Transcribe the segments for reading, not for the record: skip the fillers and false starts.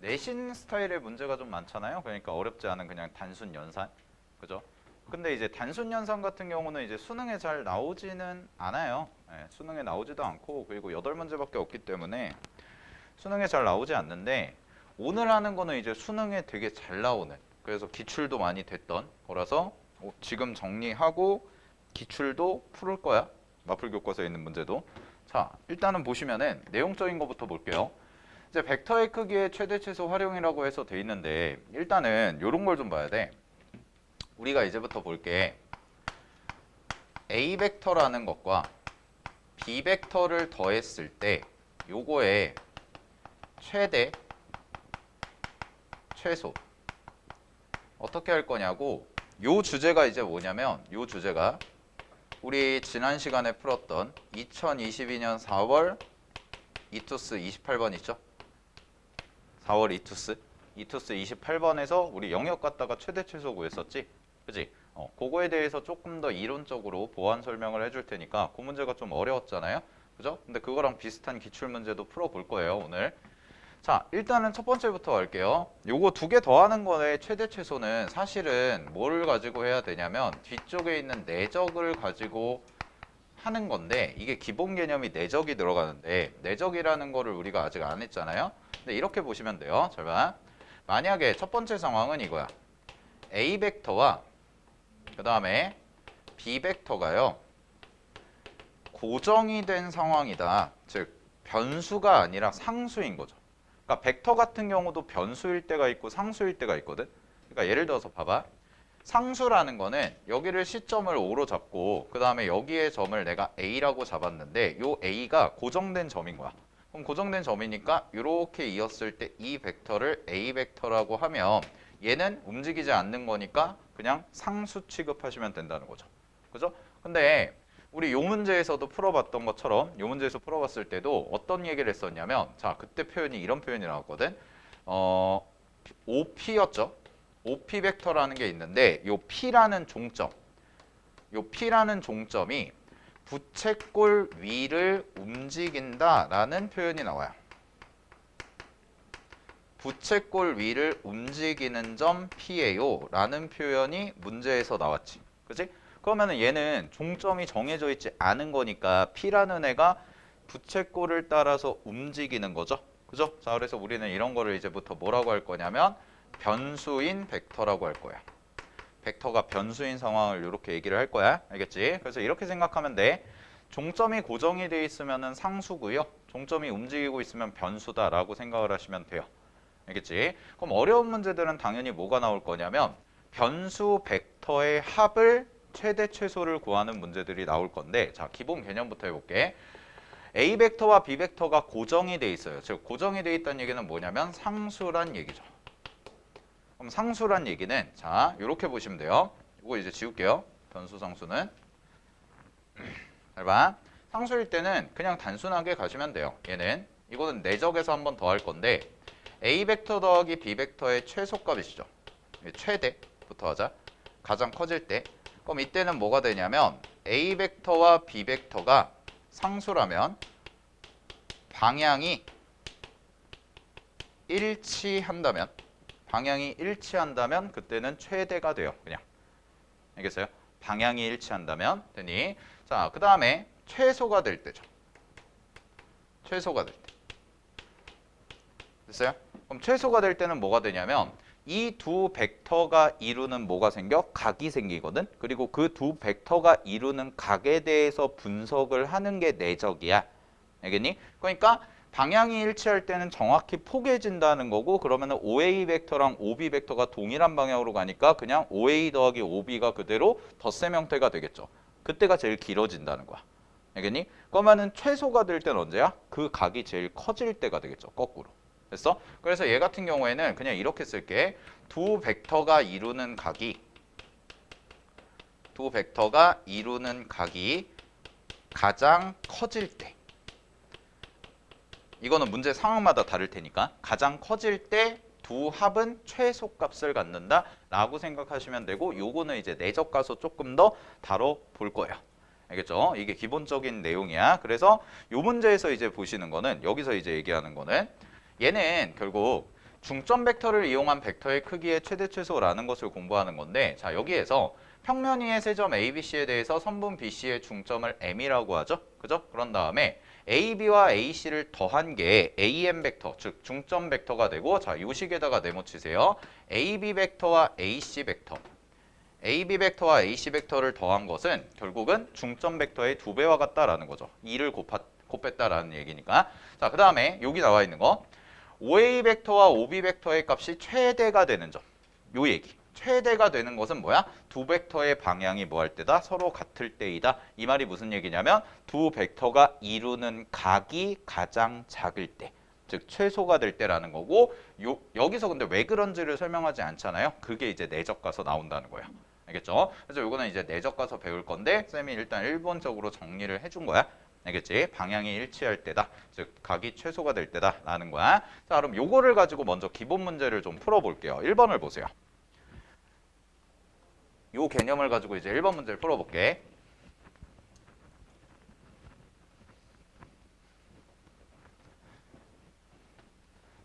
내신 스타일의 문제가 좀 많잖아요. 그러니까 어렵지 않은 그냥 단순 연산. 그죠? 근데 이제 단순 연산 같은 경우는 이제 수능에 잘 나오지는 않아요. 예, 수능에 나오지도 않고 그리고 8문제밖에 없기 때문에 수능에 잘 나오지 않는데 오늘 하는 거는 이제 수능에 되게 잘 나오는 그래서 기출도 많이 됐던 거라서 지금 정리하고 기출도 풀을 거야. 마플 교과서에 있는 문제도. 자, 일단은 보시면은 내용적인 거부터 볼게요. 이제 벡터의 크기의 최대 최소 활용이라고 해서 돼 있는데 일단은 이런 걸 좀 봐야 돼. 우리가 이제부터 볼게. A 벡터라는 것과 B 벡터를 더했을 때 요거의 최대, 최소 어떻게 할 거냐고 요 주제가 이제 뭐냐면 요 주제가 우리 지난 시간에 풀었던 2022년 4월 이투스 28번 있죠? 4월 이투스 28번에서 우리 영역 갖다가 최대 최소 구했었지? 그지? 그거에 대해서 조금 더 이론적으로 보완 설명을 해줄 테니까 그 문제가 좀 어려웠잖아요? 그죠? 근데 그거랑 비슷한 기출 문제도 풀어볼 거예요, 오늘. 자, 일단은 첫 번째부터 갈게요. 요거 두 개 더하는 거의 최대 최소는 사실은 뭘 가지고 해야 되냐면 뒤쪽에 있는 내적을 가지고 하는 건데 이게 기본 개념이 내적이 들어가는데 내적이라는 거를 우리가 아직 안 했잖아요. 근데 이렇게 보시면 돼요. 잘 봐. 만약에 첫 번째 상황은 이거야. A 벡터와 그 다음에 B 벡터가요. 고정이 된 상황이다. 즉 변수가 아니라 상수인 거죠. 그러니까 벡터 같은 경우도 변수일 때가 있고 상수일 때가 있거든. 그러니까 예를 들어서 봐봐. 상수라는 거는 여기를 시점을 O로 잡고 그 다음에 여기의 점을 내가 A라고 잡았는데 요 A가 고정된 점인 거야. 그럼 고정된 점이니까 이렇게 이었을 때 이 벡터를 A 벡터라고 하면 얘는 움직이지 않는 거니까 그냥 상수 취급하시면 된다는 거죠. 그죠? 근데 우리 요 문제에서도 풀어봤던 것처럼 요 문제에서 풀어봤을 때도 어떤 얘기를 했었냐면 자 그때 표현이 이런 표현이 나왔거든. OP였죠. OP 벡터라는 게 있는데 요 P라는 종점 요 P라는 종점이 부채꼴 위를 움직인다라는 표현이 나와요. 부채꼴 위를 움직이는 점 P예요 라는 표현이 문제에서 나왔지. 그치? 그러면은 얘는 종점이 정해져 있지 않은 거니까 P라는 애가 부채꼴을 따라서 움직이는 거죠. 그죠? 자, 그래서 우리는 이런 거를 이제부터 뭐라고 할 거냐면 변수인 벡터라고 할 거야. 벡터가 변수인 상황을 이렇게 얘기를 할 거야. 알겠지? 그래서 이렇게 생각하면 돼. 종점이 고정이 돼 있으면은 상수고요. 종점이 움직이고 있으면 변수다라고 생각을 하시면 돼요. 알겠지? 그럼 어려운 문제들은 당연히 뭐가 나올 거냐면 변수 벡터의 합을 최대 최소를 구하는 문제들이 나올 건데 자 기본 개념부터 해볼게. A 벡터와 B 벡터가 고정이 돼 있어요. 즉 고정이 돼 있다는 얘기는 뭐냐면 상수란 얘기죠. 그럼 상수란 얘기는 자 이렇게 보시면 돼요. 이거 이제 지울게요. 변수 상수는 잘 봐. 상수일 때는 그냥 단순하게 가시면 돼요. 얘는 이거는 내적에서 한 번 더 할 건데 A 벡터 더하기 B 벡터의 최소값이시죠. 최대부터 하자. 가장 커질 때. 그럼 이때는 뭐가 되냐면 A 벡터와 B 벡터가 상수라면 방향이 일치한다면 그때는 최대가 돼요. 그냥. 알겠어요? 방향이 일치한다면 되니. 자, 그 다음에 최소가 될 때죠. 최소가 될 때. 됐어요? 그럼 최소가 될 때는 뭐가 되냐면 이 두 벡터가 이루는 뭐가 생겨? 각이 생기거든. 그리고 그 두 벡터가 이루는 각에 대해서 분석을 하는 게 내적이야. 알겠니? 그러니까 방향이 일치할 때는 정확히 포개진다는 거고 그러면은 OA 벡터랑 OB 벡터가 동일한 방향으로 가니까 그냥 OA 더하기 OB가 그대로 덧셈 형태가 되겠죠. 그때가 제일 길어진다는 거야. 알겠니? 그러면은 최소가 될 때는 언제야? 그 각이 제일 커질 때가 되겠죠. 거꾸로. 됐어? 그래서 얘 같은 경우에는 그냥 이렇게 쓸게. 두 벡터가 이루는 각이 가장 커질 때 이거는 문제 상황마다 다를 테니까 가장 커질 때 두 합은 최소값을 갖는다 라고 생각하시면 되고 요거는 이제 내적 가서 조금 더 다뤄볼 거예요. 알겠죠? 이게 기본적인 내용이야. 그래서 요 문제에서 이제 보시는 거는 여기서 이제 얘기하는 거는 얘는 결국 중점 벡터를 이용한 벡터의 크기의 최대 최소라는 것을 공부하는 건데, 자, 여기에서 평면 위의 세 점 ABC에 대해서 선분 BC의 중점을 M이라고 하죠. 그죠? 그런 다음에 AB와 AC를 더한 게 AM 벡터, 즉 중점 벡터가 되고, 자, 요 식에다가 네모치세요. AB 벡터와 AC 벡터. AB 벡터와 AC 벡터를 더한 것은 결국은 중점 벡터의 2배와 같다라는 거죠. 2를 곱했다라는 얘기니까. 자, 그 다음에 여기 나와 있는 거. OA 벡터와 OB 벡터의 값이 최대가 되는 점. 요 얘기. 최대가 되는 것은 뭐야? 두 벡터의 방향이 뭐 할 때다? 서로 같을 때이다. 이 말이 무슨 얘기냐면 두 벡터가 이루는 각이 가장 작을 때. 즉 최소가 될 때라는 거고, 여기서 근데 왜 그런지를 설명하지 않잖아요. 그게 이제 내적 가서 나온다는 거예요. 알겠죠? 그래서 요거는 이제 내적 가서 배울 건데 쌤이 일단 일본적으로 정리를 해준 거야. 알겠지? 방향이 일치할 때다. 즉 각이 최소가 될 때다 라는 거야. 자, 그럼 요거를 가지고 먼저 기본 문제를 좀 풀어볼게요. 1번을 보세요. 요 개념을 가지고 이제 1번 문제를 풀어볼게.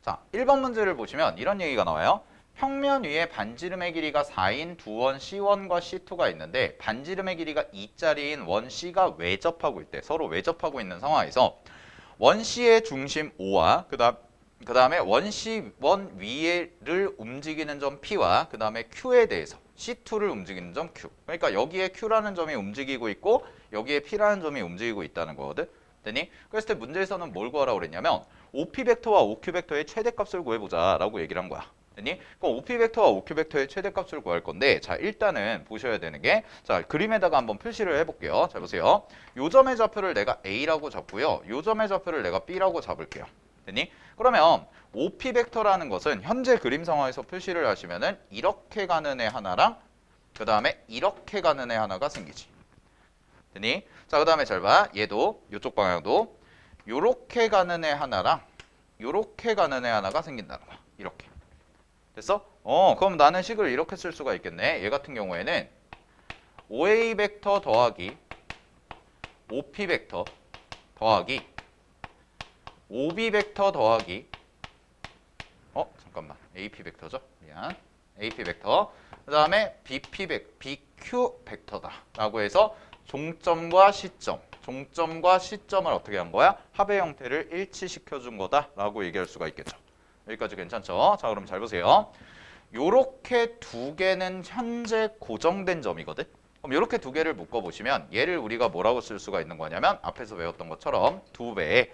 자, 1번 문제를 보시면 이런 얘기가 나와요. 평면 위에 반지름의 길이가 4인 두 원 C1과 C2가 있는데 반지름의 길이가 2짜리인 원 C가 외접하고 있대. 서로 외접하고 있는 상황에서 원 C의 중심 O와 그 다음에 원 C1 위를 움직이는 점 P와 그 다음에 Q에 대해서 C2를 움직이는 점 Q. 그러니까 여기에 Q라는 점이 움직이고 있고 여기에 P라는 점이 움직이고 있다는 거거든. 됐니? 그랬을 때 문제에서는 뭘 구하라고 그랬냐면 OP 벡터와 OQ 벡터의 최대값을 구해보자 라고 얘기를 한 거야. 됐니? 그럼 OP 벡터와 OQ 벡터의 최대값을 구할 건데, 자, 일단은 보셔야 되는 게, 자, 그림에다가 한번 표시를 해볼게요. 자, 보세요. 요 점의 좌표를 내가 A라고 잡고요. 요 점의 좌표를 내가 B라고 잡을게요. 됐니? 그러면 OP 벡터라는 것은 현재 그림 상황에서 표시를 하시면은 이렇게 가는 애 하나랑 그 다음에 이렇게 가는 애 하나가 생기지. 됐니? 자, 그 다음에 잘 봐. 얘도 요쪽 방향도 요렇게 가는 애 하나랑 요렇게 가는 애 하나가 생긴다는 거야. 이렇게. 됐어? 그럼 나는 식을 이렇게 쓸 수가 있겠네. 얘 같은 경우에는 OA 벡터 더하기 OP 벡터 더하기 OB 벡터 더하기 잠깐만. AP 벡터죠? 미안. AP 벡터. 그 다음에 BQ 벡터다. 라고 해서 종점과 시점을 어떻게 한 거야? 합의 형태를 일치시켜 준 거다. 라고 얘기할 수가 있겠죠. 여기까지 괜찮죠? 자, 그럼 잘 보세요. 요렇게 두 개는 현재 고정된 점이거든. 그럼 요렇게 두 개를 묶어 보시면 얘를 우리가 뭐라고 쓸 수가 있는 거냐면 앞에서 배웠던 것처럼 두 배의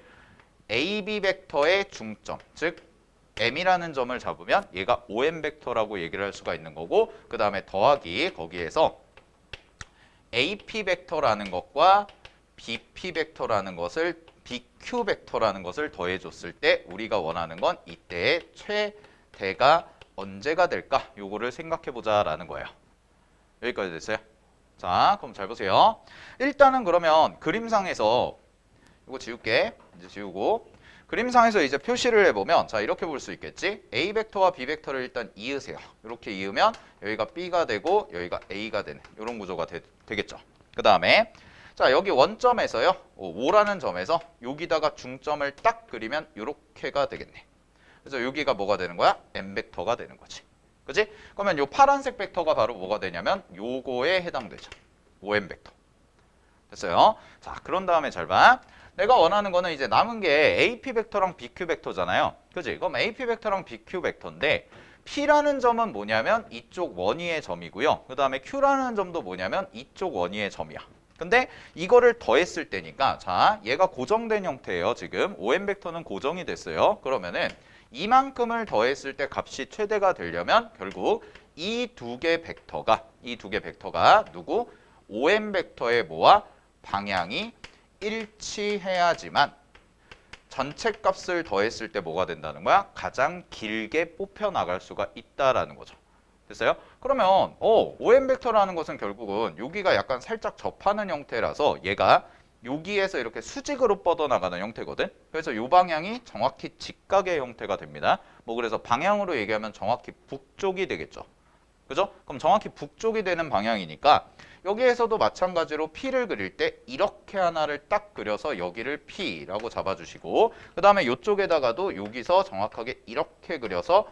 AB 벡터의 중점, 즉 M이라는 점을 잡으면 얘가 OM 벡터라고 얘기를 할 수가 있는 거고, 그 다음에 더하기 거기에서 AP 벡터라는 것과 BP 벡터라는 것을 BQ 벡터라는 것을 더해줬을 때 우리가 원하는 건 이때의 최대가 언제가 될까? 요거를 생각해보자 라는 거예요. 여기까지 됐어요? 자, 그럼 잘 보세요. 일단은 그러면 그림상에서 이거 지울게. 이제 지우고 그림상에서 이제 표시를 해보면 자, 이렇게 볼 수 있겠지? A 벡터와 B 벡터를 일단 이으세요. 이렇게 이으면 여기가 B가 되고 여기가 A가 되는 이런 구조가 되겠죠. 그 다음에 자, 여기 원점에서요. 5라는 점에서 여기다가 중점을 딱 그리면 이렇게가 되겠네. 그래서 여기가 뭐가 되는 거야? M 벡터가 되는 거지. 그지? 그러면 요 파란색 벡터가 바로 뭐가 되냐면 요거에 해당되죠. OM 벡터. 됐어요? 자, 그런 다음에 잘 봐. 내가 원하는 거는 이제 남은 게 AP 벡터랑 BQ 벡터잖아요. 그지? 그럼 AP 벡터랑 BQ 벡터인데 P라는 점은 뭐냐면 이쪽 원위의 점이고요. 그 다음에 Q라는 점도 뭐냐면 이쪽 원위의 점이야. 근데 이거를 더했을 때니까 자, 얘가 고정된 형태예요. 지금 OM 벡터는 고정이 됐어요. 그러면은 이만큼을 더했을 때 값이 최대가 되려면 결국 이 두 개 벡터가 누구? OM 벡터의 뭐와 방향이 일치해야지만 전체 값을 더했을 때 뭐가 된다는 거야? 가장 길게 뽑혀 나갈 수가 있다라는 거죠. 됐어요? 그러면 OM 벡터라는 것은 결국은 여기가 약간 살짝 접하는 형태라서 얘가 여기에서 이렇게 수직으로 뻗어나가는 형태거든. 그래서 이 방향이 정확히 직각의 형태가 됩니다. 뭐 그래서 방향으로 얘기하면 정확히 북쪽이 되겠죠. 그죠? 그럼 정확히 북쪽이 되는 방향이니까 여기에서도 마찬가지로 P를 그릴 때 이렇게 하나를 딱 그려서 여기를 P라고 잡아주시고 그 다음에 이쪽에다가도 여기서 정확하게 이렇게 그려서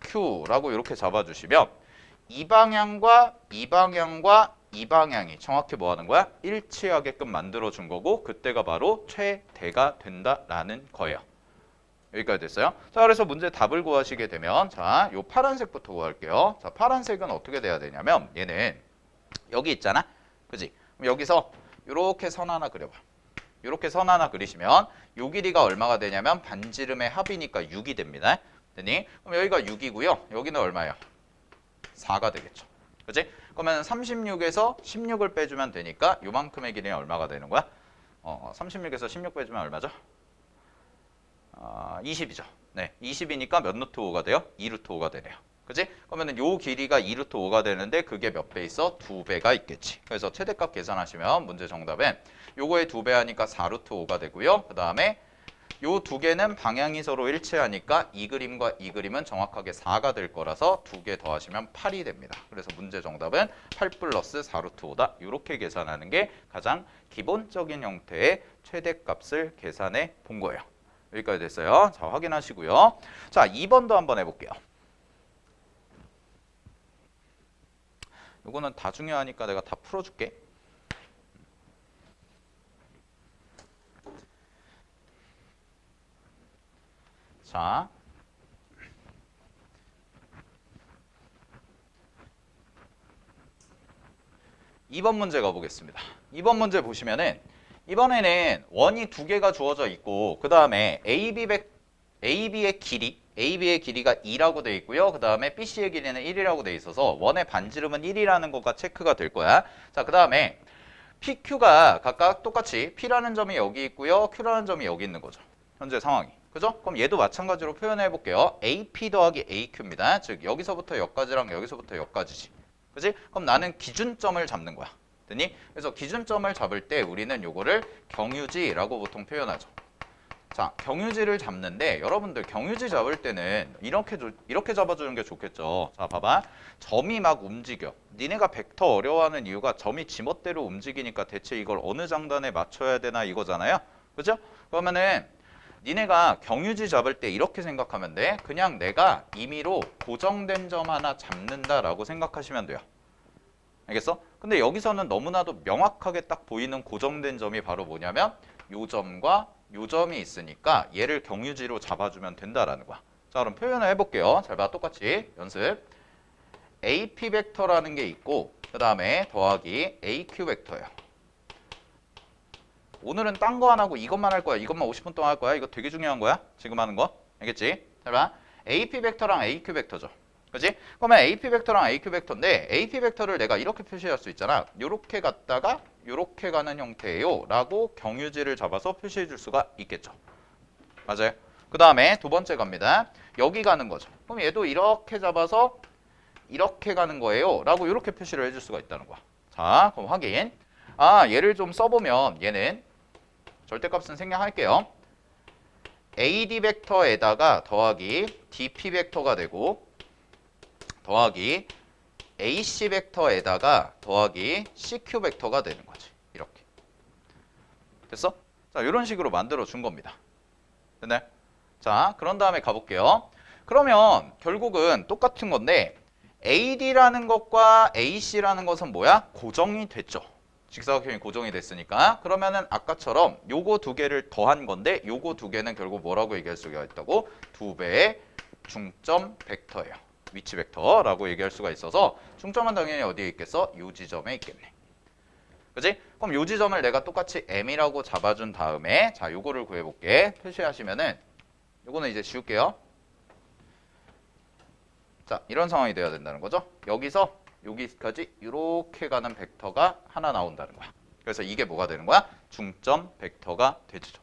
Q라고 이렇게 잡아주시면 이 방향과 이 방향과 이 방향이 정확히 뭐 하는 거야? 일치하게끔 만들어준 거고 그때가 바로 최대가 된다라는 거예요. 여기까지 됐어요? 자, 그래서 문제 답을 구하시게 되면 자, 요 파란색부터 구할게요. 자, 파란색은 어떻게 돼야 되냐면 얘는 여기 있잖아. 그지? 그럼 여기서 요렇게 선 하나 그려봐. 요렇게 선 하나 그리시면 요 길이가 얼마가 되냐면 반지름의 합이니까 6이 됩니다. 됐니? 그럼 여기가 6이고요. 여기는 얼마예요? 4가 되겠죠. 그치? 그러면 36에서 16을 빼주면 되니까 요만큼의 길이는 얼마가 되는 거야? 36에서 16 빼주면 얼마죠? 20이죠. 네, 20이니까 몇 루트 5가 돼요? 2루트 5가 되네요. 그치? 그러면 요 길이가 2루트 5가 되는데 그게 몇 배 있어? 2배가 있겠지. 그래서 최대값 계산하시면 문제 정답은 요거의 2배 하니까 4루트 5가 되고요. 그 다음에 요 두 개는 방향이 서로 일치하니까 이 그림과 이 그림은 정확하게 4가 될 거라서 두 개 더하시면 8이 됩니다. 그래서 문제 정답은 8 플러스 4루트 5다. 이렇게 계산하는 게 가장 기본적인 형태의 최대값을 계산해 본 거예요. 여기까지 됐어요. 자, 확인하시고요. 자, 2번도 한번 해볼게요. 요거는 다 중요하니까 내가 다 풀어줄게. 자, 2번 문제 가보겠습니다. 2번 문제 보시면은 이번에는 원이 두 개가 주어져 있고 그 다음에 AB의 길이가 2라고 돼 있고요. 그 다음에 BC의 길이는 1이라고 돼 있어서 원의 반지름은 1이라는 것과 체크가 될 거야. 자, 그 다음에 PQ가 각각 똑같이 P라는 점이 여기 있고요. Q라는 점이 여기 있는 거죠. 현재 상황이. 그죠? 그럼 얘도 마찬가지로 표현해 볼게요. AP 더하기 AQ입니다. 즉 여기서부터 여기까지랑 여기서부터 여기까지지. 그지? 그럼 나는 기준점을 잡는 거야. 됐니? 그래서 기준점을 잡을 때 우리는 요거를 경유지라고 보통 표현하죠. 자, 경유지를 잡는데 여러분들 경유지 잡을 때는 이렇게 잡아주는 게 좋겠죠. 자, 봐봐. 점이 막 움직여. 니네가 벡터 어려워하는 이유가 점이 지멋대로 움직이니까 대체 이걸 어느 장단에 맞춰야 되나 이거잖아요. 그죠? 그러면은 니네가 경유지 잡을 때 이렇게 생각하면 돼. 그냥 내가 임의로 고정된 점 하나 잡는다라고 생각하시면 돼요. 알겠어? 근데 여기서는 너무나도 명확하게 딱 보이는 고정된 점이 바로 뭐냐면 요 점과 요 점이 있으니까 얘를 경유지로 잡아주면 된다라는 거야. 자, 그럼 표현을 해볼게요. 잘 봐, 똑같이 연습. AP 벡터라는 게 있고 그 다음에 더하기 AQ 벡터예요. 오늘은 딴 거 안 하고 이것만 할 거야. 이것만 50분 동안 할 거야. 이거 되게 중요한 거야. 지금 하는 거. 알겠지? 잘 봐. AP 벡터랑 AQ 벡터죠. 그렇지? 그러면 AP 벡터랑 AQ 벡터인데 AP 벡터를 내가 이렇게 표시할 수 있잖아. 요렇게 갔다가 요렇게 가는 형태예요. 라고 경유지를 잡아서 표시해 줄 수가 있겠죠. 맞아요. 그 다음에 두 번째 갑니다. 여기 가는 거죠. 그럼 얘도 이렇게 잡아서 이렇게 가는 거예요. 라고 이렇게 표시를 해줄 수가 있다는 거야. 자, 그럼 확인. 얘를 좀 써보면 얘는 절대값은 생략할게요. AD 벡터에다가 더하기 DP 벡터가 되고 더하기 AC 벡터에다가 더하기 CQ 벡터가 되는 거지. 이렇게. 됐어? 자, 이런 식으로 만들어 준 겁니다. 됐나요? 자, 그런 다음에 가볼게요. 그러면 결국은 똑같은 건데 AD라는 것과 AC라는 것은 뭐야? 고정이 됐죠. 직사각형이 고정이 됐으니까. 그러면은 아까처럼 요거 두 개를 더한 건데 요거 두 개는 결국 뭐라고 얘기할 수가 있다고? 두 배의 중점 벡터예요. 위치 벡터라고 얘기할 수가 있어서 중점은 당연히 어디에 있겠어? 요 지점에 있겠네. 그치? 그럼 요 지점을 내가 똑같이 M이라고 잡아준 다음에 자, 요거를 구해볼게. 표시하시면은 요거는 이제 지울게요. 자, 이런 상황이 돼야 된다는 거죠. 여기서 여기까지 이렇게 가는 벡터가 하나 나온다는 거야. 그래서 이게 뭐가 되는 거야? 중점 벡터가 되죠.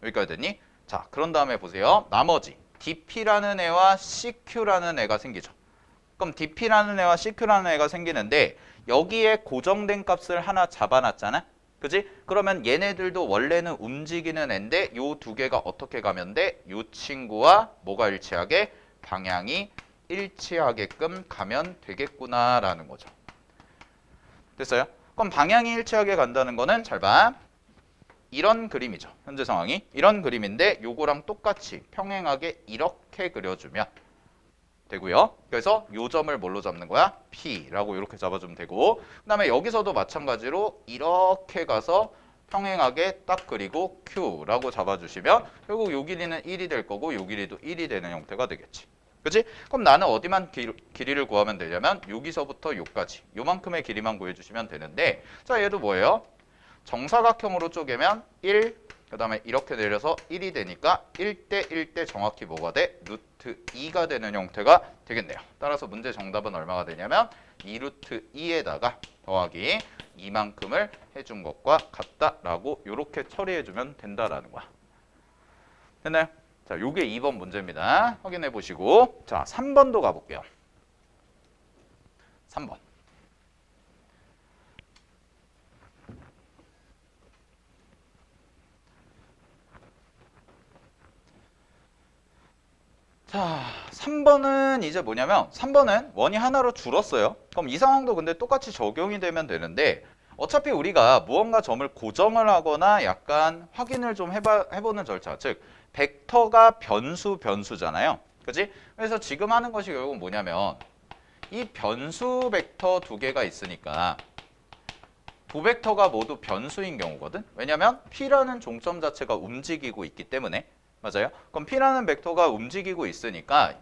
여기까지 됐니? 자, 그런 다음에 보세요. 나머지 DP라는 애와 CQ라는 애가 생기죠. 그럼 DP라는 애와 CQ라는 애가 생기는데 여기에 고정된 값을 하나 잡아놨잖아. 그지? 그러면 얘네들도 원래는 움직이는 애인데 요 두 개가 어떻게 가면 돼? 요 친구와 뭐가 일치하게? 방향이 일치하게끔 가면 되겠구나라는 거죠. 됐어요? 그럼 방향이 일치하게 간다는 거는 잘 봐. 이런 그림이죠. 현재 상황이. 이런 그림인데 요거랑 똑같이 평행하게 이렇게 그려주면 되고요. 그래서 요 점을 뭘로 잡는 거야? P라고 이렇게 잡아주면 되고 그 다음에 여기서도 마찬가지로 이렇게 가서 평행하게 딱 그리고 Q라고 잡아주시면 결국 요 길이는 1이 될 거고 요 길이도 1이 되는 형태가 되겠지. 그치? 그럼 나는 어디만 길이를 구하면 되냐면 여기서부터 요까지 요만큼의 길이만 구해주시면 되는데 자 얘도 뭐예요? 정사각형으로 쪼개면 1, 그 다음에 이렇게 내려서 1이 되니까 1대 1대 정확히 뭐가 돼? 루트 2가 되는 형태가 되겠네요. 따라서 문제 정답은 얼마가 되냐면 2 루트 2에다가 더하기 이만큼을 해준 것과 같다라고 이렇게 처리해주면 된다라는 거야. 됐나요? 자, 요게 2번 문제입니다. 확인해 보시고 자, 3번도 가볼게요. 3번. 자, 3번은 이제 뭐냐면 3번은 원이 하나로 줄었어요. 그럼 이 상황도 근데 똑같이 적용이 되면 되는데 어차피 우리가 무언가 점을 고정을 하거나 약간 확인을 좀 해보는 절차. 즉, 벡터가 변수잖아요. 그지? 그래서 지금 하는 것이 결국 뭐냐면 이 변수 벡터 두 개가 있으니까 두 벡터가 모두 변수인 경우거든. 왜냐면 P라는 종점 자체가 움직이고 있기 때문에 맞아요? 그럼 P라는 벡터가 움직이고 있으니까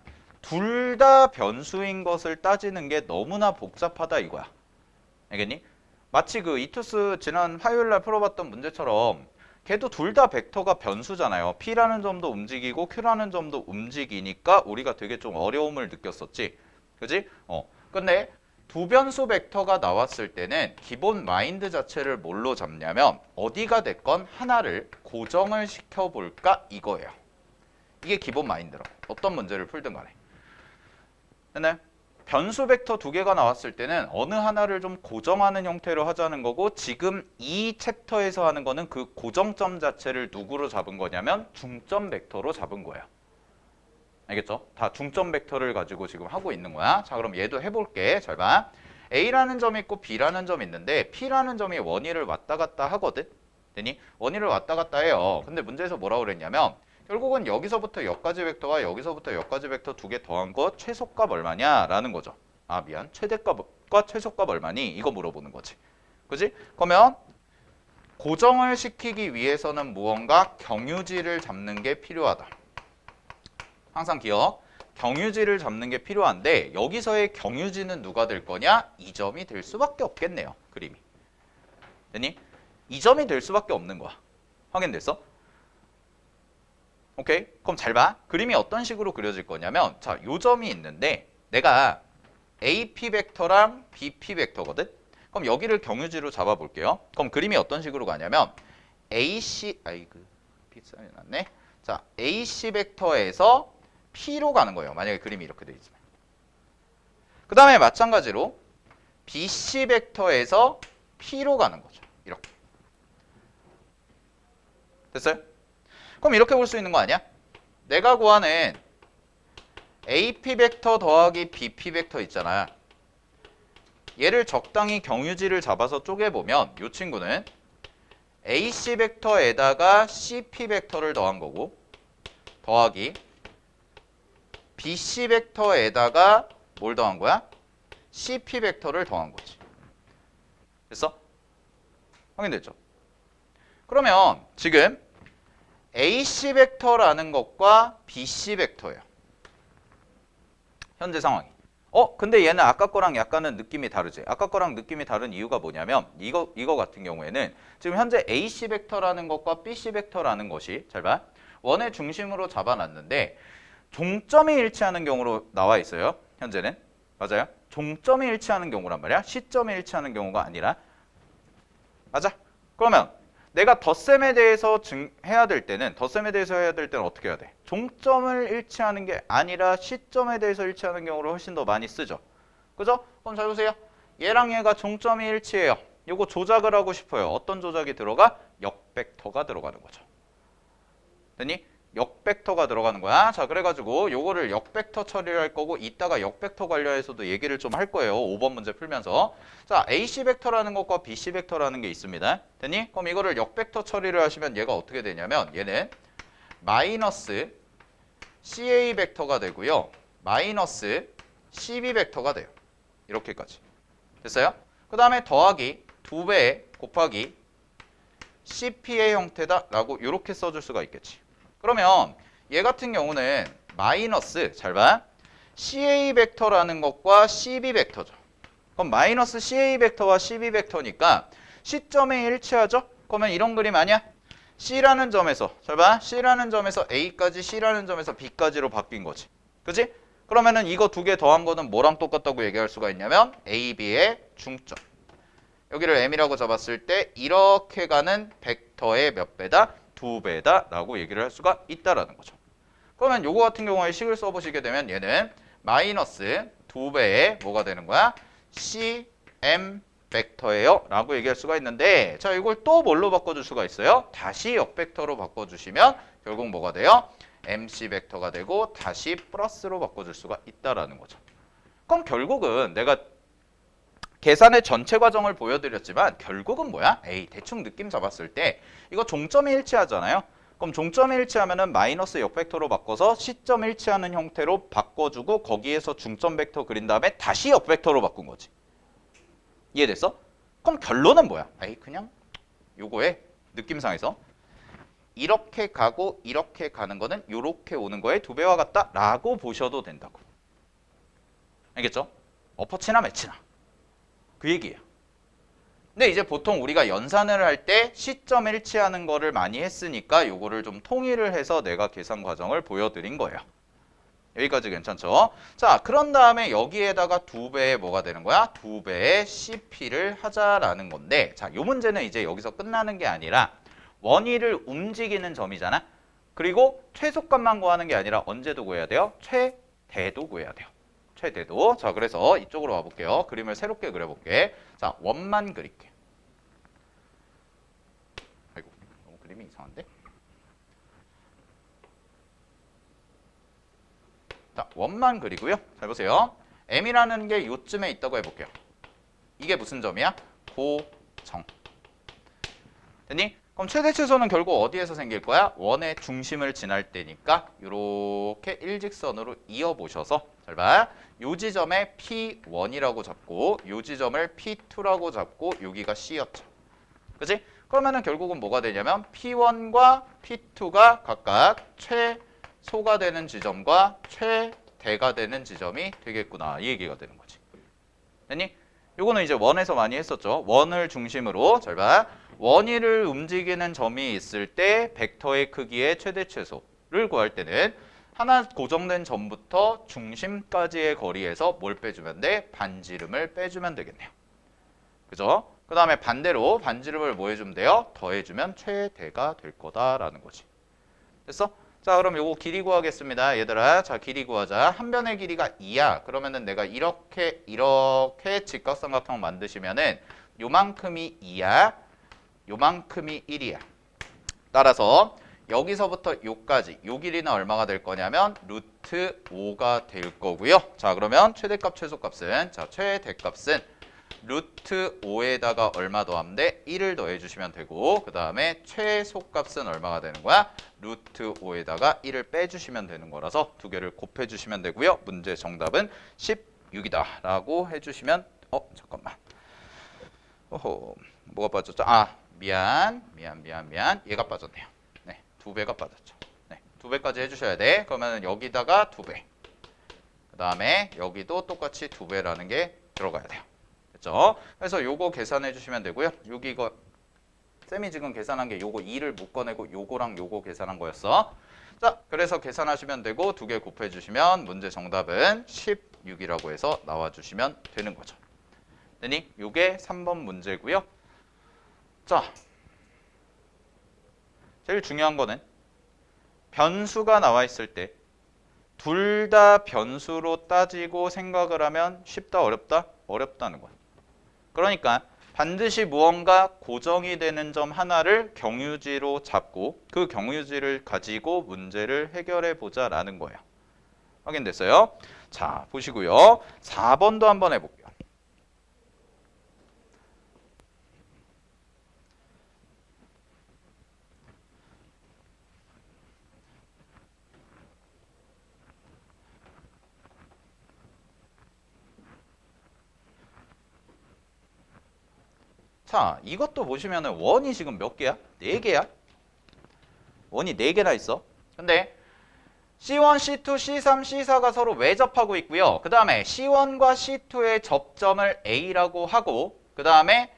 둘 다 변수인 것을 따지는 게 너무나 복잡하다 이거야. 알겠니? 마치 그 이투스 지난 화요일 날 풀어봤던 문제처럼 걔도 둘 다 벡터가 변수잖아요. P라는 점도 움직이고 Q라는 점도 움직이니까 우리가 되게 좀 어려움을 느꼈었지. 그지? 근데 두 변수 벡터가 나왔을 때는 기본 마인드 자체를 뭘로 잡냐면 어디가 됐건 하나를 고정을 시켜볼까 이거예요. 이게 기본 마인드로 어떤 문제를 풀든 간에. 네. 변수 벡터 두 개가 나왔을 때는 어느 하나를 좀 고정하는 형태로 하자는 거고 지금 이 챕터에서 하는 거는 그 고정점 자체를 누구로 잡은 거냐면 중점 벡터로 잡은 거예요. 알겠죠? 다 중점 벡터를 가지고 지금 하고 있는 거야. 자, 그럼 얘도 해볼게. 잘 봐. A라는 점이 있고 B라는 점이 있는데 P라는 점이 원위를 왔다 갔다 하거든. 되니? 원위를 왔다 갔다 해요. 근데 문제에서 뭐라고 그랬냐면 결국은 여기서부터 여기까지 벡터와 여기서부터 여기까지 벡터 두 개 더한 거 최소값 얼마냐? 라는 거죠. 아, 미안. 최대값과 최소값 얼마니? 이거 물어보는 거지. 그지? 그러면 고정을 시키기 위해서는 무언가 경유지를 잡는 게 필요하다. 항상 기억. 경유지를 잡는 게 필요한데 여기서의 경유지는 누가 될 거냐? 이 점이 될 수밖에 없겠네요. 그림이. 됐니? 이 점이 될 수밖에 없는 거야. 확인됐어? 오케이? 그럼 잘 봐. 그림이 어떤 식으로 그려질 거냐면 자, 요 점이 있는데 내가 AP 벡터랑 BP 벡터거든? 그럼 여기를 경유지로 잡아 볼게요. 그럼 그림이 어떤 식으로 가냐면 AC 빗살이 났네. 자, AC 벡터에서 P로 가는 거예요. 만약에 그림이 이렇게 돼 있으면. 그 다음에 마찬가지로 BC 벡터에서 P로 가는 거죠. 이렇게. 됐어요? 그럼 이렇게 볼 수 있는 거 아니야? 내가 구하는 AP 벡터 더하기 BP 벡터 있잖아. 얘를 적당히 경유지를 잡아서 쪼개보면 이 친구는 AC 벡터에다가 CP 벡터를 더한 거고 더하기 BC 벡터에다가 뭘 더한 거야? CP 벡터를 더한 거지. 됐어? 확인됐죠? 그러면 지금 AC 벡터라는 것과 BC 벡터예요. 현재 상황이. 근데 얘는 아까 거랑 약간은 느낌이 다르지. 아까 거랑 느낌이 다른 이유가 뭐냐면 이거 같은 경우에는 지금 현재 AC 벡터라는 것과 BC 벡터라는 것이 잘 봐. 원의 중심으로 잡아놨는데 종점이 일치하는 경우로 나와 있어요. 현재는. 맞아요? 종점이 일치하는 경우란 말이야. 시점이 일치하는 경우가 아니라. 맞아? 그러면 내가 덧셈에 대해서 해야 될 때는 어떻게 해야 돼? 종점을 일치하는 게 아니라 시점에 대해서 일치하는 경우를 훨씬 더 많이 쓰죠. 그죠? 그럼 잘 보세요. 얘랑 얘가 종점이 일치해요. 요거 조작을 하고 싶어요. 어떤 조작이 들어가? 역벡터가 들어가는 거죠. 됐니? 역벡터가 들어가는 거야. 자, 그래가지고 요거를 역벡터 처리를 할 거고 이따가 역벡터 관련해서도 얘기를 좀 할 거예요. 5번 문제 풀면서. 자, AC 벡터라는 것과 BC 벡터라는 게 있습니다. 됐니? 그럼 이거를 역벡터 처리를 하시면 얘가 어떻게 되냐면 얘는 마이너스 CA 벡터가 되고요. 마이너스 CB 벡터가 돼요. 이렇게까지. 됐어요? 그 다음에 더하기 2배 곱하기 CP의 형태다 라고 이렇게 써줄 수가 있겠지. 그러면 얘 같은 경우는 마이너스 잘 봐. CA 벡터라는 것과 CB 벡터죠. 그럼 마이너스 CA 벡터와 CB 벡터니까 C점에 일치하죠? 그러면 이런 그림 아니야? C라는 점에서 잘 봐. C라는 점에서 A까지 C라는 점에서 B까지로 바뀐 거지. 그치? 그러면은 이거 두 개 더한 거는 뭐랑 똑같다고 얘기할 수가 있냐면 A, B의 중점. 여기를 M이라고 잡았을 때 이렇게 가는 벡터의 몇 배다? 2배다 라고 얘기를 할 수가 있다라는 거죠. 그러면 요거 같은 경우에 식을 써보시게 되면 얘는 마이너스 2배의 뭐가 되는 거야? CM 벡터예요 라고 얘기할 수가 있는데 자 이걸 또 뭘로 바꿔줄 수가 있어요? 다시 역벡터로 바꿔주시면 결국 뭐가 돼요? MC 벡터가 되고 다시 플러스로 바꿔줄 수가 있다라는 거죠. 그럼 결국은 내가 계산의 전체 과정을 보여드렸지만 결국은 뭐야? 에이 대충 느낌 잡았을 때 이거 종점이 일치하잖아요. 그럼 종점이 일치하면은 마이너스 역벡터로 바꿔서 C점 일치하는 형태로 바꿔주고 거기에서 중점 벡터 그린 다음에 다시 역벡터로 바꾼 거지. 이해됐어? 그럼 결론은 뭐야? 에이 그냥 요거에 느낌상에서 이렇게 가고 이렇게 가는 거는 이렇게 오는 거에 2배와 같다 라고 보셔도 된다고. 알겠죠? 어퍼치나 매치나 그 얘기예요. 근데 이제 보통 우리가 연산을 할 때 시점 일치하는 거를 많이 했으니까 요거를 좀 통일을 해서 내가 계산 과정을 보여드린 거예요. 여기까지 괜찮죠? 자, 그런 다음에 여기에다가 2배의 뭐가 되는 거야? 2배의 CP를 하자라는 건데 자, 요 문제는 이제 여기서 끝나는 게 아니라 원위를 움직이는 점이잖아. 그리고 최소값만 구하는 게 아니라 언제도 구해야 돼요? 최대도 구해야 돼요. 최대도. 자, 그래서 이쪽으로 와볼게요. 그림을 새롭게 그려볼게. 자, 원만 그릴게. 아이고, 너무 그림이 이상한데? 자, 원만 그리고요. 잘 보세요. M이라는 게 요쯤에 있다고 해볼게요. 이게 무슨 점이야? 고정. 됐니? 그럼 최대 최소는 결국 어디에서 생길 거야? 원의 중심을 지날 때니까 이렇게 일직선으로 이어보셔서 잘 봐. 요 지점에 P1이라고 잡고 요 지점을 P2라고 잡고 여기가 C였죠. 그치? 그러면은 결국은 뭐가 되냐면 P1과 P2가 각각 최소가 되는 지점과 최대가 되는 지점이 되겠구나. 이 얘기가 되는 거지. 됐니? 요거는 이제 원에서 많이 했었죠. 원을 중심으로 잘 봐. 원위를 움직이는 점이 있을 때 벡터의 크기의 최대 최소를 구할 때는 하나 고정된 점부터 중심까지의 거리에서 뭘 빼주면 돼? 반지름을 빼주면 되겠네요. 그죠? 그 다음에 반대로 반지름을 뭐 해주면 돼요? 더해주면 최대가 될 거다라는 거지. 됐어? 자, 그럼 요거 길이 구하겠습니다. 얘들아, 자, 길이 구하자. 한 변의 길이가 2야. 그러면은 내가 이렇게 직각삼각형 만드시면은 요만큼이 2야. 요만큼이 1이야. 따라서 여기서부터 요까지 요 길이는 얼마가 될 거냐면 루트 5가 될 거고요. 자, 그러면 최대값 최소값은 자, 최대값은 루트 5에다가 얼마 더하면 돼? 1을 더해 주시면 되고 그 다음에 최소값은 얼마가 되는 거야? 루트 5에다가 1을 빼주시면 되는 거라서 두 개를 곱해 주시면 되고요. 문제 정답은 16이다 라고 해주시면 잠깐만 뭐가 빠졌죠? 미안 얘가 빠졌네요. 네, 2배가 빠졌죠. 네, 2배까지 해주셔야 돼. 그러면 여기다가 2배 그 다음에 여기도 똑같이 2배라는 게 들어가야 돼요. 됐죠? 그래서 요거 계산해 주시면 되고요. 여기 이거 쌤이 지금 계산한 게 요거 2를 묶어내고 요거랑 요거 계산한 거였어. 자, 그래서 계산하시면 되고 두 개 곱해 주시면 문제 정답은 16이라고 해서 나와주시면 되는 거죠. 되니? 요게 3번 문제고요. 자, 제일 중요한 거는 변수가 나와 있을 때 둘 다 변수로 따지고 생각을 하면 쉽다 어렵다? 어렵다는 거야. 그러니까 반드시 무언가 고정이 되는 점 하나를 경유지로 잡고 그 경유지를 가지고 문제를 해결해 보자라는 거예요. 확인됐어요? 자, 보시고요. 4번도 한번 해볼게요. 자, 이것도 보시면은 원이 지금 몇 개야? 4개야? 원이 4개나 있어. 근데 C1, C2, C3, C4가 서로 외접하고 있고요. 그 다음에 C1과 C2의 접점을 A라고 하고 그 다음에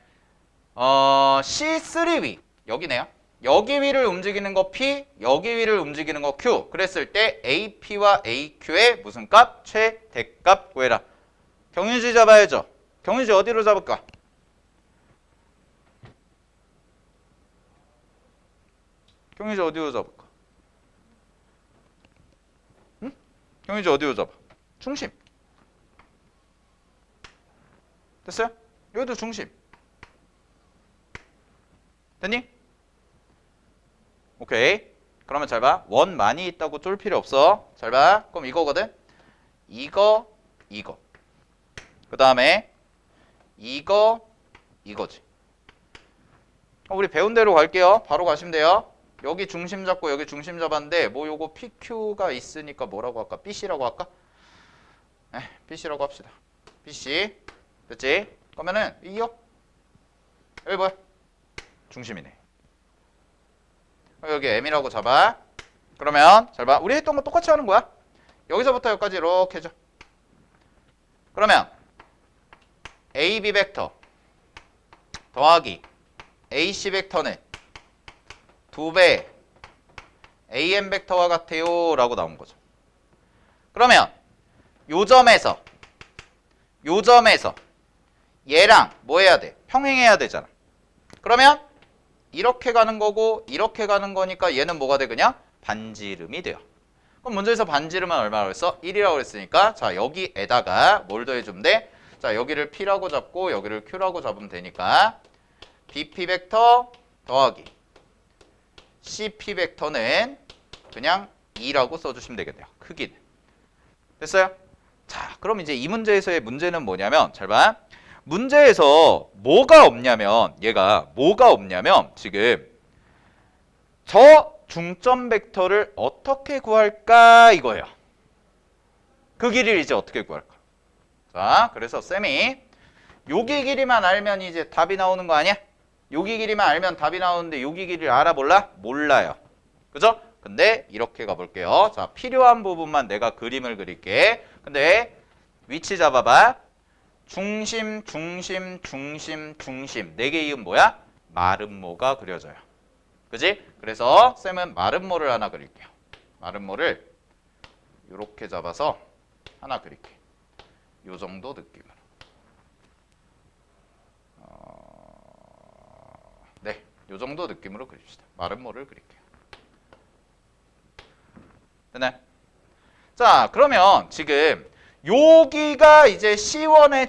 C3 위 여기네요. 여기 위를 움직이는 거 P, 여기 위를 움직이는 거 Q. 그랬을 때 AP와 AQ의 무슨 값? 최대값 구해라. 경유지 잡아야죠. 경유지 어디로 잡을까? 경유지 어디로 잡을까? 응? 경유지 어디로 잡아? 중심. 됐어요? 여기도 중심. 됐니? 오케이. 그러면 잘 봐. 원 많이 있다고 쫄 필요 없어. 잘 봐. 그럼 이거거든? 이거. 그 다음에 이거지. 우리 배운 대로 갈게요. 바로 가시면 돼요. 여기 중심 잡고 여기 중심 잡았는데 뭐 요거 PQ가 있으니까 뭐라고 할까? BC라고 할까? 네, BC라고 합시다. BC. 됐지? 그러면은 이요? 여기 뭐야? 중심이네. 여기 M이라고 잡아. 그러면 잘 봐. 우리 했던 거 똑같이 하는 거야. 여기서부터 여기까지 이렇게 해줘. 그러면 AB 벡터 더하기 AC 벡터는 2배 AM 벡터와 같아요 라고 나온 거죠. 그러면 요 점에서 얘랑 뭐 해야 돼? 평행해야 되잖아. 그러면 이렇게 가는 거고 이렇게 가는 거니까 얘는 뭐가 돼? 그냥 반지름이 돼요. 그럼 문제에서 반지름은 얼마라고 했어? 1이라고 그랬으니까 자 여기에다가 뭘 더해주면 돼? 자 여기를 P라고 잡고 여기를 Q라고 잡으면 되니까 BP 벡터 더하기 CP 벡터는 그냥 2라고 써주시면 되겠네요. 크기는. 됐어요? 자 그럼 이제 이 문제에서의 문제는 뭐냐면 잘 봐. 문제에서 뭐가 없냐면 얘가 뭐가 없냐면 지금 저 중점 벡터를 어떻게 구할까 이거예요. 그 길이를 이제 어떻게 구할까. 자 그래서 쌤이 여기 길이만 알면 이제 답이 나오는 거 아니야? 여기 길이만 알면 답이 나오는데 여기 길이를 알아 몰라? 몰라요. 그죠? 근데 이렇게 가볼게요. 자 필요한 부분만 내가 그림을 그릴게. 근데 위치 잡아봐. 중심 4개 이은 뭐야? 마름모가 그려져요. 그지? 그래서 쌤은 마름모를 하나 그릴게요. 마름모를 이렇게 잡아서 하나 그릴게. 요 정도 느낌으로. 네, 요 정도 느낌으로 그립시다. 마름모를 그릴게요. 됐나요? 자, 그러면 지금 여기가 이제 C1의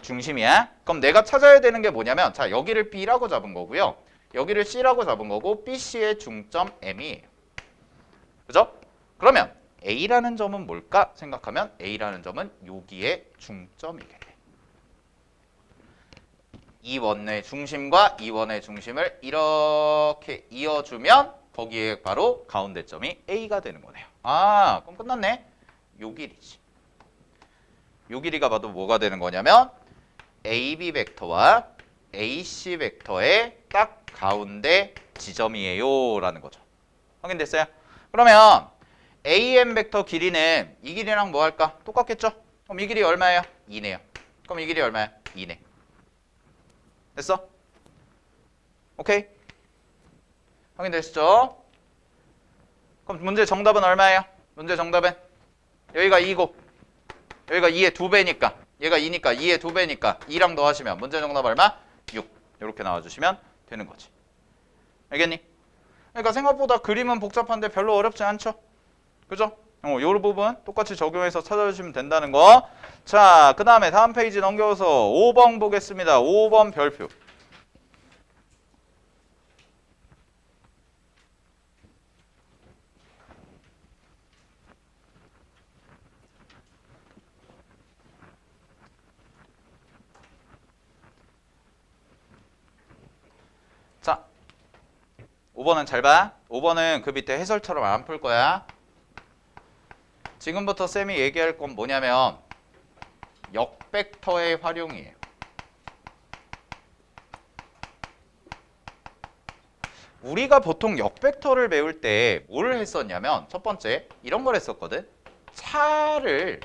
중심이야. 그럼 내가 찾아야 되는 게 뭐냐면 자 여기를 B라고 잡은 거고요. 여기를 C라고 잡은 거고 BC의 중점 M이에요. 그죠? 그러면 A라는 점은 뭘까 생각하면 A라는 점은 여기의 중점이겠네. 이 원의 중심과 이 원의 중심을 이렇게 이어주면 거기에 바로 가운데점이 A가 되는 거네요. 아, 그럼 끝났네. 요 길이지. 요 길이가 봐도 뭐가 되는 거냐면 AB 벡터와 AC 벡터의 딱 가운데 지점이에요 라는 거죠. 확인됐어요? 그러면 AM 벡터 길이는 이 길이랑 뭐 할까? 똑같겠죠? 그럼 이 길이 얼마예요? 2네요. 그럼 이 길이 얼마야? 2네. 됐어? 오케이? 확인되시죠? 그럼 문제 정답은 얼마예요? 문제 정답은 여기가 2고 여기가 2의 2배니까 얘가 2니까 2의 2배니까 2랑 더하시면 문제 정답 얼마? 6 이렇게 나와주시면 되는 거지. 알겠니? 그러니까 생각보다 그림은 복잡한데 별로 어렵지 않죠? 그죠? 요 부분 똑같이 적용해서 찾아주시면 된다는 거. 자, 그 다음에 다음 페이지 넘겨서 5번 보겠습니다. 5번 별표. 자, 5번은 잘 봐. 5번은 그 밑에 해설처럼 안 풀 거야. 지금부터 쌤이 얘기할 건 뭐냐면 역벡터의 활용이에요. 우리가 보통 역벡터를 배울 때 뭘 했었냐면 첫 번째 이런 걸 했었거든. 차를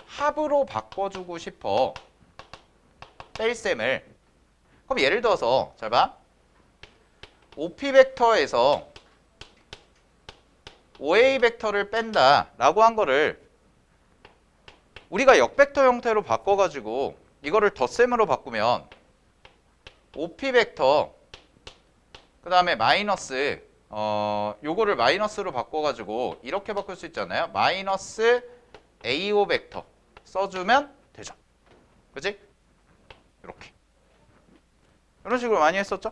합으로 바꿔주고 싶어. 뺄셈을. 그럼 예를 들어서 잘 봐. OP 벡터에서 OA 벡터를 뺀다 라고 한 거를 우리가 역벡터 형태로 바꿔가지고 이거를 덧셈으로 바꾸면 OP 벡터 그 다음에 마이너스 요거를 마이너스로 바꿔가지고 이렇게 바꿀 수 있잖아요. 마이너스 AO 벡터 써주면 되죠. 그치? 이렇게 이런 식으로 많이 했었죠?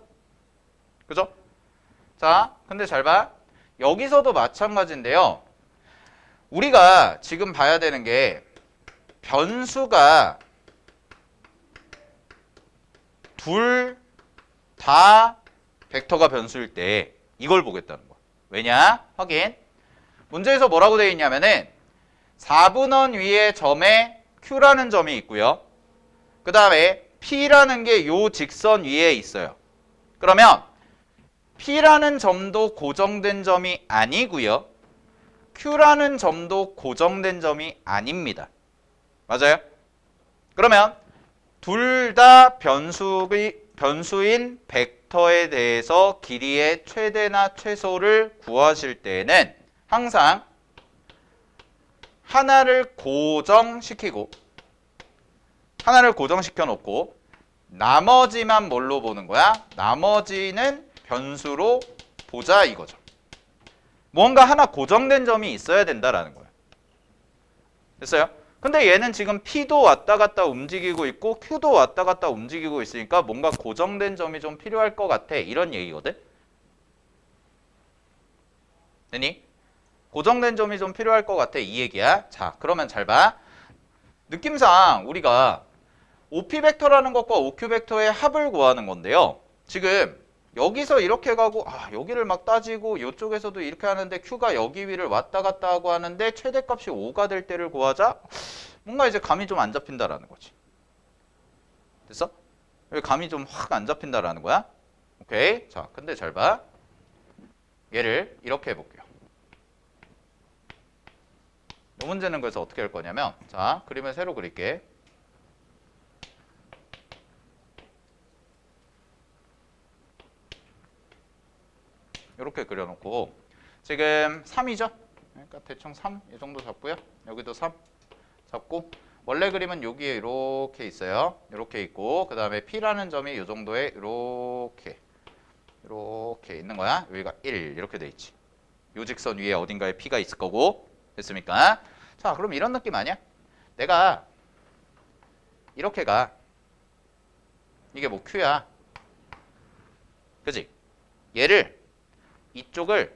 그죠? 자, 근데 잘 봐. 여기서도 마찬가지인데요. 우리가 지금 봐야 되는 게 변수가 둘 다 벡터가 변수일 때 이걸 보겠다는 거야. 왜냐? 확인. 문제에서 뭐라고 되어 있냐면은 4분원 위에 점에 Q라는 점이 있고요. 그 다음에 P라는 게 요 직선 위에 있어요. 그러면 P라는 점도 고정된 점이 아니고요. Q라는 점도 고정된 점이 아닙니다. 맞아요? 그러면 둘 다 변수인 벡터에 대해서 길이의 최대나 최소를 구하실 때는 항상 하나를 고정시키고 하나를 고정시켜 놓고 나머지만 뭘로 보는 거야? 나머지는 변수로 보자 이거죠. 뭔가 하나 고정된 점이 있어야 된다라는 거예요. 됐어요? 근데 얘는 지금 P도 왔다 갔다 움직이고 있고 Q도 왔다 갔다 움직이고 있으니까 뭔가 고정된 점이 좀 필요할 것 같아. 이런 얘기거든. 되니? 고정된 점이 좀 필요할 것 같아. 이 얘기야. 자, 그러면 잘 봐. 느낌상 우리가 OP 벡터라는 것과 OQ 벡터의 합을 구하는 건데요. 지금 여기서 이렇게 가고 여기를 막 따지고 이쪽에서도 이렇게 하는데 Q가 여기 위를 왔다 갔다 하고 하는데 최대값이 5가 될 때를 구하자. 뭔가 이제 감이 좀 안 잡힌다라는 거지. 됐어? 여기 감이 좀 확 안 잡힌다라는 거야. 오케이. 자, 근데 잘 봐. 얘를 이렇게 해볼게요. 이 문제는 그래서 어떻게 할 거냐면 자, 그림을 새로 그릴게. 이렇게 그려놓고 지금 3이죠? 그러니까 대충 3 이 정도 잡고요. 여기도 3 잡고 원래 그림은 여기에 이렇게 있어요. 이렇게 있고 그 다음에 P라는 점이 이 정도에 이렇게 있는 거야. 여기가 1 이렇게 돼 있지. 요 직선 위에 어딘가에 P가 있을 거고. 됐습니까? 자, 그럼 이런 느낌 아니야? 내가 이렇게 가. 이게 뭐 Q야. 그지? 얘를 이쪽을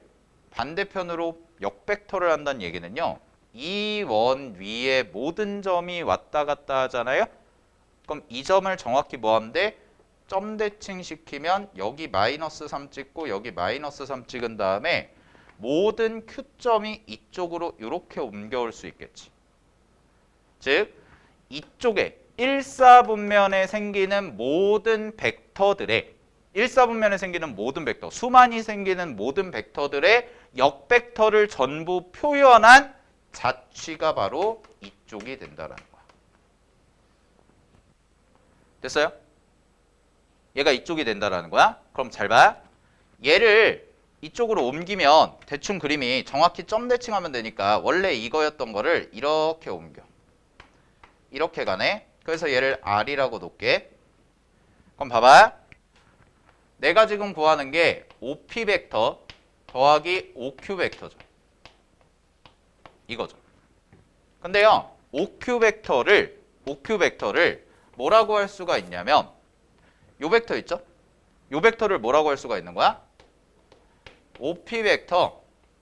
반대편으로 역벡터를 한다는 얘기는요. 이 원 위에 모든 점이 왔다 갔다 하잖아요. 그럼 이 점을 정확히 뭐 하면 돼? 점 대칭 시키면 여기 마이너스 3 찍고 여기 마이너스 3 찍은 다음에 모든 Q점이 이쪽으로 이렇게 옮겨올 수 있겠지. 즉 이쪽에 1사분면에 생기는 모든 벡터들의 1사분면에 생기는 모든 벡터, 수만이 생기는 모든 벡터들의 역벡터를 전부 표현한 자취가 바로 이쪽이 된다라는 거야. 됐어요? 얘가 이쪽이 된다라는 거야. 그럼 잘 봐. 얘를 이쪽으로 옮기면 대충 그림이 정확히 점 대칭하면 되니까 원래 이거였던 거를 이렇게 옮겨. 이렇게 가네. 그래서 얘를 R이라고 놓을게. 그럼 봐봐. 내가 지금 구하는 게 OP 벡터 더하기 OQ 벡터죠. 이거죠. 근데요, OQ 벡터를 뭐라고 할 수가 있냐면 요 벡터 있죠? 요 벡터를 뭐라고 할 수가 있는 거야? OP 벡터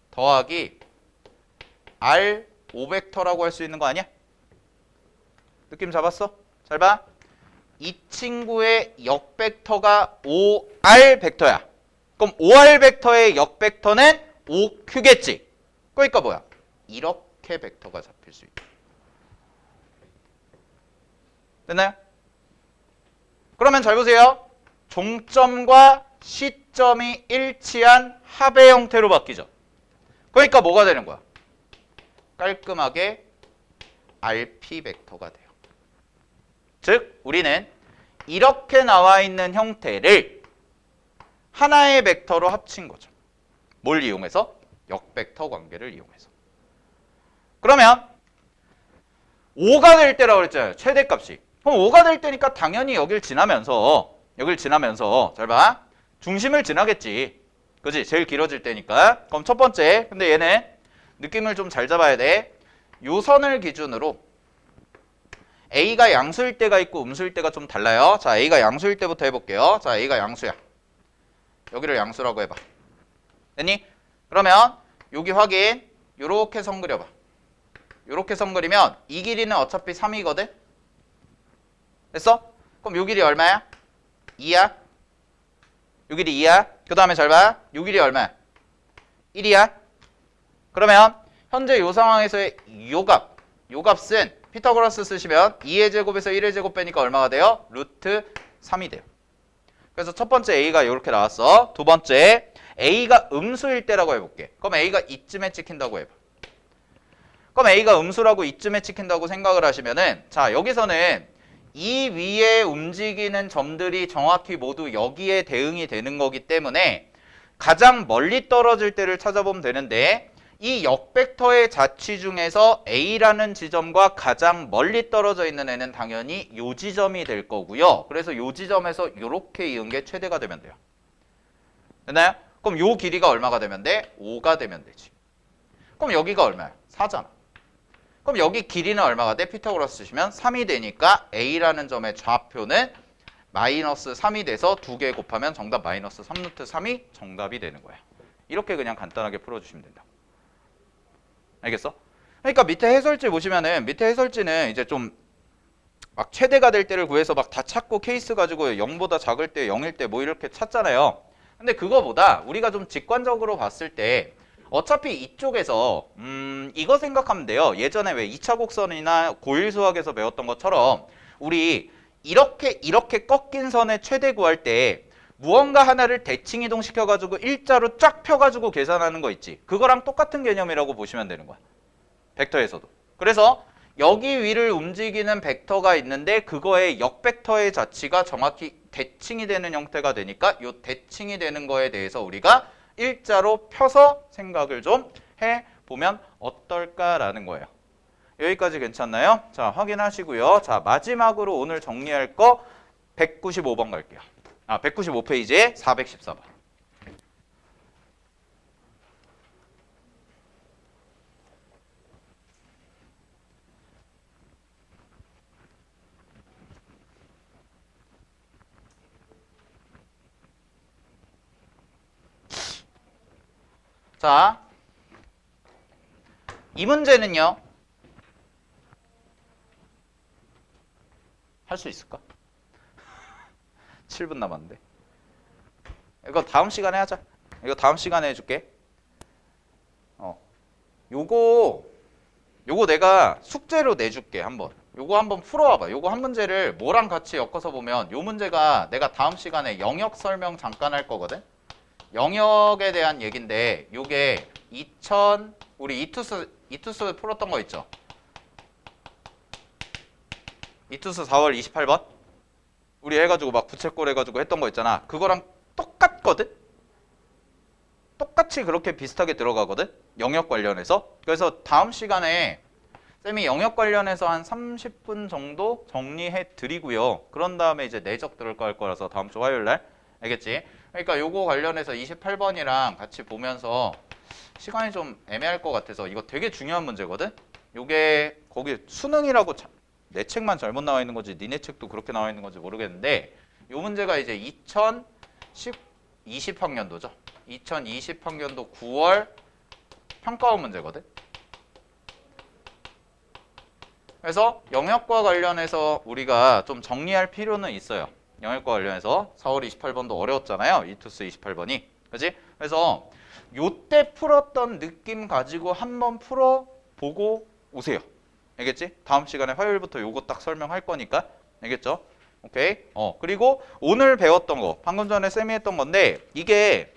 더하기 R5 벡터라고 할 수 있는 거 아니야? 느낌 잡았어? 잘 봐. 이 친구의 역 벡터가 OR 벡터야. 그럼 OR 벡터의 역 벡터는 OQ겠지. 그러니까 뭐야? 이렇게 벡터가 잡힐 수 있다. 됐나요? 그러면 잘 보세요. 종점과 시점이 일치한 합의 형태로 바뀌죠. 그러니까 뭐가 되는 거야? 깔끔하게 RP 벡터가 돼요. 즉 우리는 이렇게 나와 있는 형태를 하나의 벡터로 합친 거죠. 뭘 이용해서? 역벡터 관계를 이용해서. 그러면 5가 될 때라고 그랬잖아요. 최대값이. 그럼 5가 될 때니까 당연히 여길 지나면서 잘 봐. 중심을 지나겠지. 그지? 제일 길어질 때니까. 그럼 첫 번째. 근데 얘는 느낌을 좀 잘 잡아야 돼. 요 선을 기준으로 A가 양수일 때가 있고 음수일 때가 좀 달라요. 자, A가 양수일 때부터 해볼게요. 자, A가 양수야. 여기를 양수라고 해봐. 됐니? 그러면 여기 확인. 요렇게 선 그려봐. 요렇게 선 그리면 이 길이는 어차피 3이거든? 됐어? 그럼 요 길이 얼마야? 2야. 요 길이 2야. 그 다음에 잘 봐. 요 길이 얼마야? 1이야. 그러면 현재 요 상황에서의 요 값은 피타고라스 쓰시면 2의 제곱에서 1의 제곱 빼니까 얼마가 돼요? 루트 3이 돼요. 그래서 첫 번째 A가 이렇게 나왔어. 두 번째 A가 음수일 때라고 해볼게. 그럼 A가 이쯤에 찍힌다고 해봐. 그럼 A가 음수라고 이쯤에 찍힌다고 생각을 하시면은 자 여기서는 이 위에 움직이는 점들이 정확히 모두 여기에 대응이 되는 거기 때문에 가장 멀리 떨어질 때를 찾아보면 되는데 이 역벡터의 자취 중에서 A라는 지점과 가장 멀리 떨어져 있는 애는 당연히 요 지점이 될 거고요. 그래서 요 지점에서 이렇게 이은 게 최대가 되면 돼요. 됐나요? 그럼 요 길이가 얼마가 되면 돼? 5가 되면 되지. 그럼 여기가 얼마야? 4잖아. 그럼 여기 길이는 얼마가 돼? 피타고라스 쓰시면 3이 되니까 A라는 점의 좌표는 마이너스 3이 돼서 2개 곱하면 정답 마이너스 3루트 3이 정답이 되는 거야. 이렇게 그냥 간단하게 풀어주시면 된다. 알겠어? 그러니까 밑에 해설지 보시면은 밑에 해설지는 이제 좀 막 최대가 될 때를 구해서 막 다 찾고 케이스 가지고 0보다 작을 때 0일 때 뭐 이렇게 찾잖아요. 근데 그거보다 우리가 좀 직관적으로 봤을 때 어차피 이쪽에서 이거 생각하면 돼요. 예전에 왜 2차 곡선이나 고1 수학에서 배웠던 것처럼 우리 이렇게 꺾인 선의 최대 구할 때 무언가 하나를 대칭 이동시켜가지고 일자로 쫙 펴가지고 계산하는 거 있지. 그거랑 똑같은 개념이라고 보시면 되는 거야. 벡터에서도. 그래서 여기 위를 움직이는 벡터가 있는데 그거의 역벡터의 자취가 정확히 대칭이 되는 형태가 되니까 이 대칭이 되는 거에 대해서 우리가 일자로 펴서 생각을 좀 해보면 어떨까라는 거예요. 여기까지 괜찮나요? 자, 확인하시고요. 자, 마지막으로 오늘 정리할 거 195번 갈게요. 195페이지에 414번. 자, 이 문제는요. 할 수 있을까? 7분 남았는데. 이거 다음 시간에 하자. 이거 다음 시간에 해줄게. 요거 내가 숙제로 내줄게 한번. 요거 한번 풀어와봐. 요거 한 문제를 뭐랑 같이 엮어서 보면 요 문제가 내가 다음 시간에 영역 설명 잠깐 할 거거든. 영역에 대한 얘긴데 요게 우리 이투스 풀었던 거 있죠. 이투스 4월 28번 우리 해가지고 막 부채꼴 해가지고 했던 거 있잖아. 그거랑 똑같거든. 똑같이 그렇게 비슷하게 들어가거든. 영역 관련해서. 그래서 다음 시간에 쌤이 영역 관련해서 한 30분 정도 정리해 드리고요. 그런 다음에 이제 내적 들어갈 할 거라서 다음 주 화요일 날. 알겠지? 그러니까 요거 관련해서 28번이랑 같이 보면서 시간이 좀 애매할 것 같아서 이거 되게 중요한 문제거든. 요게 거기 수능이라고 내 책만 잘못 나와 있는 건지 니네 책도 그렇게 나와 있는 건지 모르겠는데 요 문제가 이제 2020학년도죠. 2020학년도 9월 평가원 문제거든. 그래서 영역과 관련해서 우리가 좀 정리할 필요는 있어요. 영역과 관련해서 4월 28번도 어려웠잖아요. 이투스 28번이. 그지? 그래서 요때 풀었던 느낌 가지고 한번 풀어보고 오세요. 알겠지? 다음 시간에 화요일부터 요거 딱 설명할 거니까. 알겠죠? 오케이? 그리고 오늘 배웠던 거, 방금 전에 쌤이 했던 건데, 이게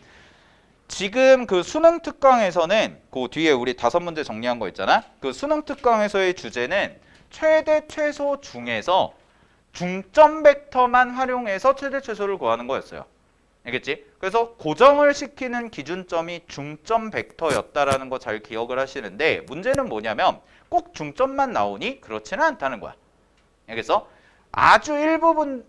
지금 그 수능 특강에서는 그 뒤에 우리 5문제 정리한 거 있잖아. 그 수능 특강에서의 주제는 최대 최소 중에서 중점 벡터만 활용해서 최대 최소를 구하는 거였어요. 알겠지? 그래서 고정을 시키는 기준점이 중점 벡터였다라는 거 잘 기억을 하시는데 문제는 뭐냐면 꼭 중점만 나오니 그렇지는 않다는 거야. 알겠어? 아주 일부분,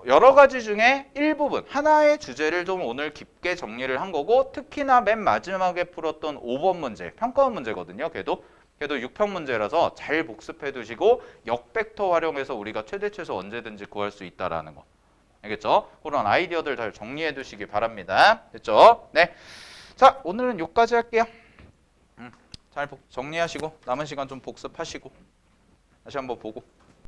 여러 가지 중에 일부분, 하나의 주제를 좀 오늘 깊게 정리를 한 거고 특히나 맨 마지막에 풀었던 5번 문제, 평가원 문제거든요. 걔도 6평 문제라서 잘 복습해 두시고 역벡터 활용해서 우리가 최대 최소 언제든지 구할 수 있다라는 거. 알겠죠? 그런 아이디어들 잘 정리해 두시기 바랍니다. 됐죠? 네. 자, 오늘은 여기까지 할게요. 잘 정리하시고 남은 시간 좀 복습하시고 다시 한번 보고